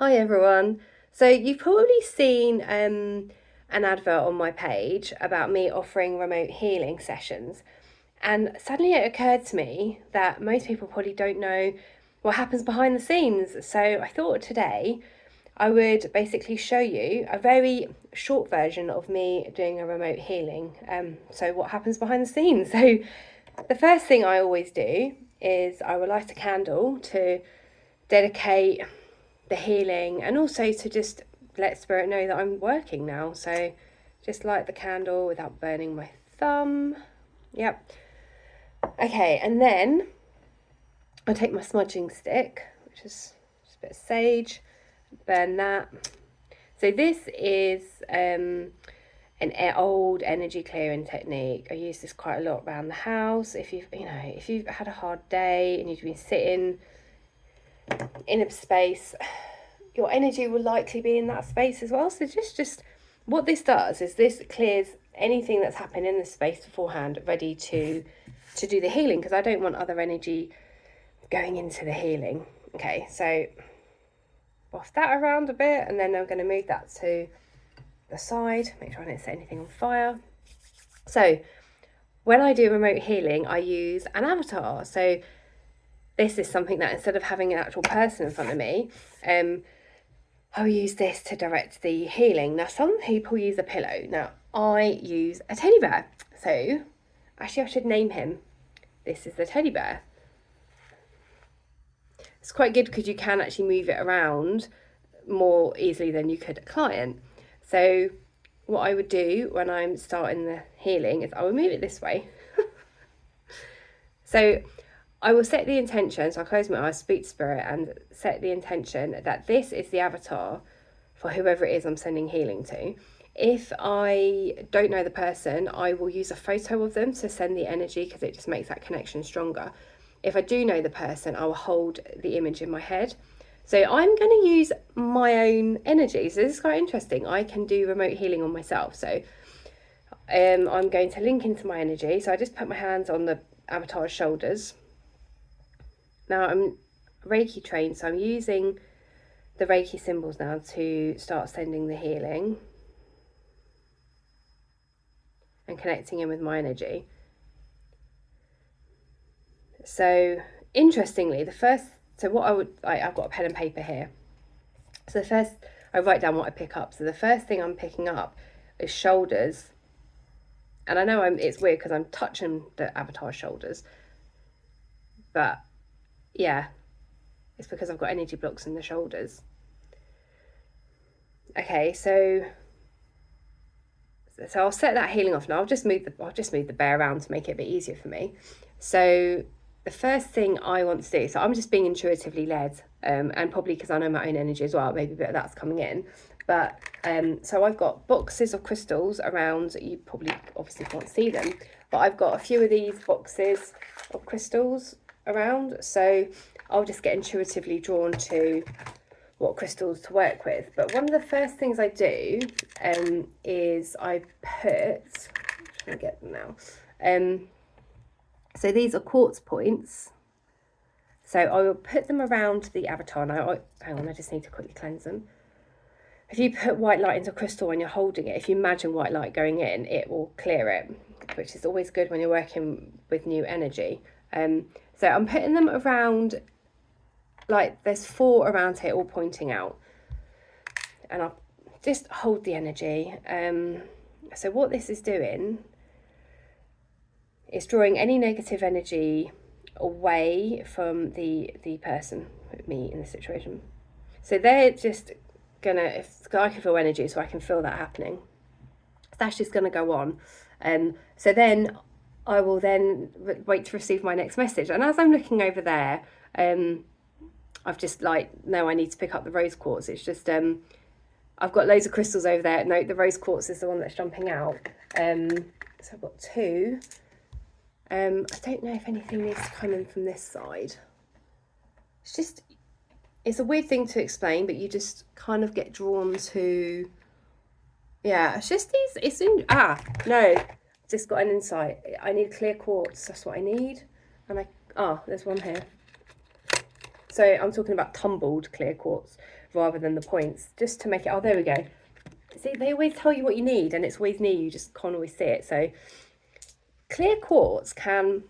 Hi everyone. So you've probably seen an advert on my page about me offering remote healing sessions. And suddenly it occurred to me that most people probably don't know what happens behind the scenes. So I thought today I would basically show you a very short version of me doing a remote healing. So what happens behind the scenes? So the first thing I always do is I will light a candle to dedicate the healing and also to just let spirit know that I'm working now. So just light the candle without burning my thumb. Yep. Okay, and then I take my smudging stick, which is just a bit of sage, burn that. So this is an old energy clearing technique. I use this quite a lot around the house. If you've had a hard day and you've been sitting in a space, your energy will likely be in that space as well. So just what this does is this clears anything that's happened in the space beforehand, ready to do the healing, because I don't want other energy going into the healing. Okay, so buff that around a bit, and then I'm going to move that to the side, make sure I don't set anything on fire. So when I do remote healing, I use an avatar. So this is something that instead of having an actual person in front of me, I'll use this to direct the healing. Now, some people use a pillow. Now, I use a teddy bear. So, actually, I should name him. This is the teddy bear. It's quite good because you can actually move it around more easily than you could a client. So, what I would do when I'm starting the healing is I would move it this way. So, I will set the intention, so I'll close my eyes, speak to spirit, and set the intention that this is the avatar for whoever it is I'm sending healing to. If I don't know the person, I will use a photo of them to send the energy, because it just makes that connection stronger. If I do know the person, I will hold the image in my head. So I'm going to use my own energy. So this is quite interesting. I can do remote healing on myself. So I'm going to link into my energy. So I just put my hands on the avatar's shoulders. Now I'm Reiki trained, so I'm using the Reiki symbols now to start sending the healing and connecting in with my energy. So interestingly, I've got a pen and paper here. So the first, I write down what I pick up. So the first thing I'm picking up is shoulders. And I know it's weird because I'm touching the avatar's shoulders, but yeah, it's because I've got energy blocks in the shoulders. Okay, so I'll set that healing off now. I'll just move the bear around to make it a bit easier for me. So the first thing I want to do, so I'm just being intuitively led, and probably because I know my own energy as well, maybe a bit of that's coming in. But so I've got boxes of crystals around. You probably obviously can't see them, but I've got a few of these boxes of crystals around. So I'll just get intuitively drawn to what crystals to work with. But one of the first things I do is I put, I'm trying to get them now. So these are quartz points. So I will put them around the avatar. Now, hang on, I just need to quickly cleanse them. If you put white light into crystal when you're holding it, if you imagine white light going in, it will clear it, which is always good when you're working with new energy. So I'm putting them around, like there's 4 around here all pointing out. And I'll just hold the energy. So what this is doing is drawing any negative energy away from the person, me in the situation. So they're just gonna, if I can feel energy, so I can feel that happening. That's just gonna go on. So then I will then wait to receive my next message. And as I'm looking over there, I've just no, I need to pick up the rose quartz. It's just, I've got loads of crystals over there. No, the rose quartz is the one that's jumping out. So I've got 2. I don't know if anything needs to come in from this side. It's a weird thing to explain, but you just kind of get drawn to, yeah, it's just these, no, just got an insight. I need clear quartz, that's what I need. And there's one here. So I'm talking about tumbled clear quartz rather than the points, just to make it, oh, there we go. See, they always tell you what you need and it's always near you, just can't always see it. So clear quartz can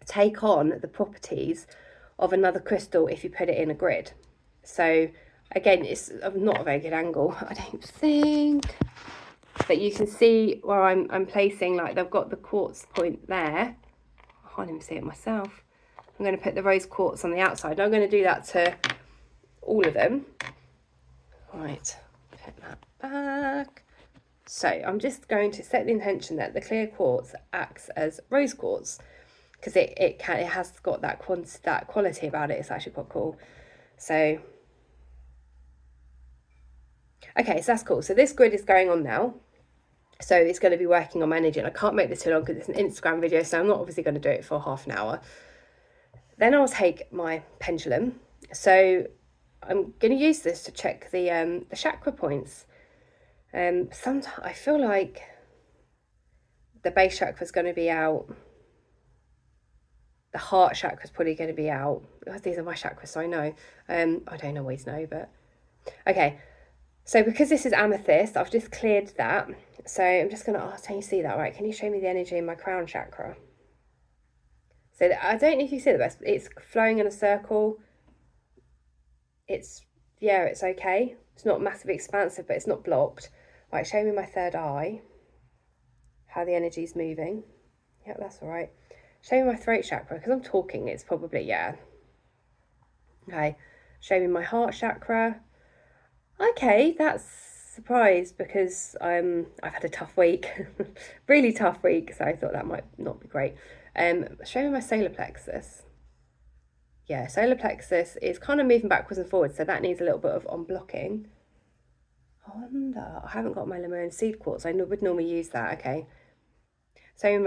take on the properties of another crystal if you put it in a grid. So again, it's not a very good angle, I don't think, but you can see where I'm placing, like they've got the quartz point there. I can't even see it myself. I'm going to put the rose quartz on the outside. I'm going to do that to all of them. Right, put that back. So I'm just going to set the intention that the clear quartz acts as rose quartz, because it has got that quality about it. It's actually quite cool. So okay, so that's cool. So this grid is going on now. So it's going to be working on my energy, and I can't make this too long because it's an Instagram video, so I'm not obviously going to do it for half an hour. Then I'll take my pendulum. So I'm going to use this to check the chakra points. Sometimes I feel like the base chakra is going to be out. The heart chakra is probably going to be out. Oh, these are my chakras, so I know. I don't always know, but okay. So because this is amethyst, I've just cleared that. So I'm just going to ask, can you see that? Right, can you show me the energy in my crown chakra? So I don't know if you see the best. It's flowing in a circle. It's, yeah, it's okay. It's not massively expansive, but it's not blocked. Right, show me my third eye. How the energy's moving. Yep, that's all right. Show me my throat chakra, because I'm talking, it's probably, yeah. Okay, show me my heart chakra. Okay, that's surprised because I've had a tough week, really tough week, so I thought that might not be great. Show me my solar plexus. Yeah, solar plexus is kind of moving backwards and forwards, so that needs a little bit of unblocking. I wonder, I haven't got my Lemurian seed quartz. I would normally use that. Okay, show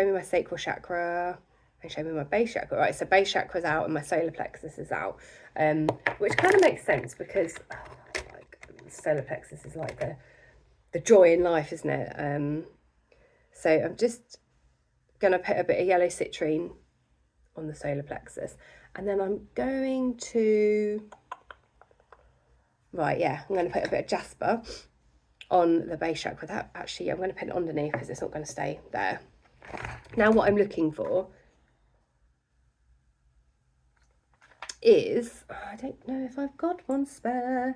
me my sacral chakra and show me my base chakra. Right, so base chakra's out and my solar plexus is out, which kind of makes sense because solar plexus is like the joy in life, isn't it? So I'm just going to put a bit of yellow citrine on the solar plexus, and then I'm going to, right, yeah, I'm going to put a bit of jasper on the base chakra. That actually, I'm going to put it underneath because it's not going to stay there. Now what I'm looking for is, I don't know if I've got one spare,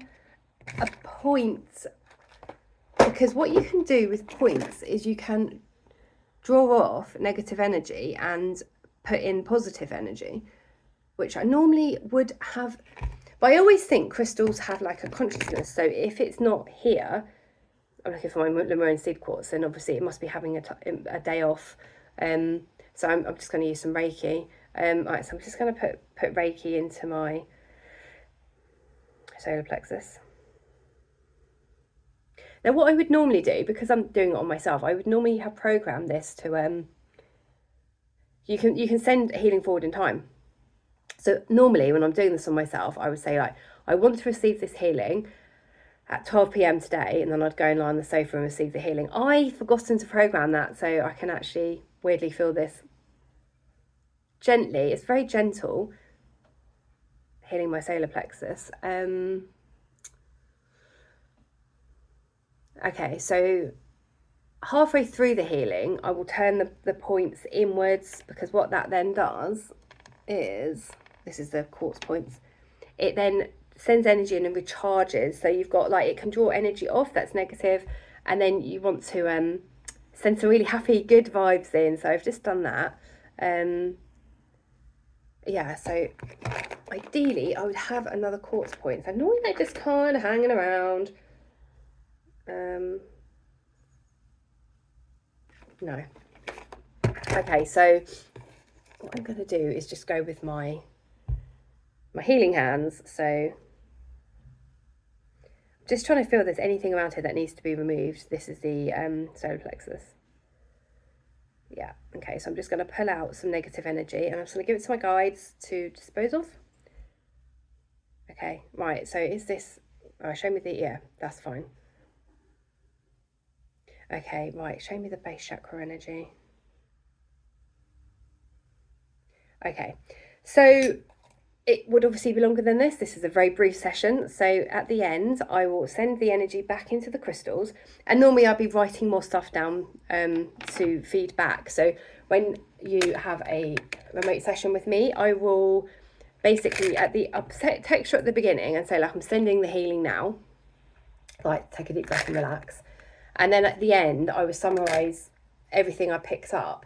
a point, because what you can do with points is you can draw off negative energy and put in positive energy, which I normally would have, but I always think crystals have like a consciousness. So if it's not here, I'm looking for my Lemurian seed quartz, then obviously it must be having a day off. So I'm just going to use some Reiki. Right, so I'm just going to put Reiki into my solar plexus. Now what I would normally do, because I'm doing it on myself, I would normally have programmed this to, you can send healing forward in time. So normally when I'm doing this on myself, I would say like, I want to receive this healing at 12 p.m. today, and then I'd go and lie on the sofa and receive the healing. I've forgotten to program that, so I can actually weirdly feel this gently. It's very gentle, healing my solar plexus. Okay, so halfway through the healing, I will turn the points inwards, because what that then does is, this is the quartz points, it then sends energy in and recharges. So you've got like, it can draw energy off that's negative, and then you want to send some really happy, good vibes in. So I've just done that. Yeah, so ideally I would have another quartz point. So normally they're just kind of hanging around. No. Okay, so what I'm going to do is just go with my healing hands. So just trying to feel if there's anything around here that needs to be removed. This is the solar plexus. Yeah, okay, so I'm just going to pull out some negative energy, and I'm just going to give it to my guides to dispose of. Okay, right, so is this, show me the, yeah, that's fine. Okay, right, show me the base chakra energy. Okay, so it would obviously be longer than this. This is a very brief session. So at the end, I will send the energy back into the crystals. And normally I'll be writing more stuff down to feed back. So when you have a remote session with me, I will basically I'll set texture at the beginning and say, like, I'm sending the healing now. Like, take a deep breath and relax. And then at the end, I will summarize everything I picked up.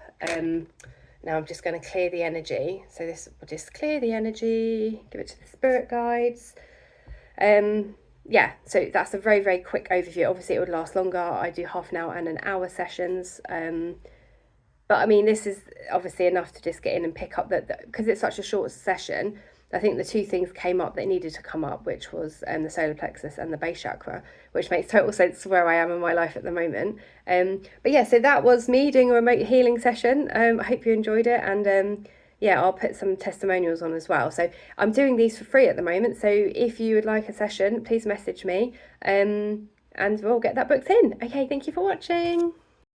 Now I'm just going to clear the energy. So this will just clear the energy, give it to the spirit guides. Yeah, so that's a very, very quick overview. Obviously it would last longer. I do half an hour and an hour sessions. But I mean, this is obviously enough to just get in and pick up that, because it's such a short session. I think the two things came up that needed to come up, which was the solar plexus and the base chakra, which makes total sense to where I am in my life at the moment. But yeah, so that was me doing a remote healing session. I hope you enjoyed it, and yeah, I'll put some testimonials on as well. So I'm doing these for free at the moment. So if you would like a session, please message me, and we'll get that booked in. Okay, thank you for watching.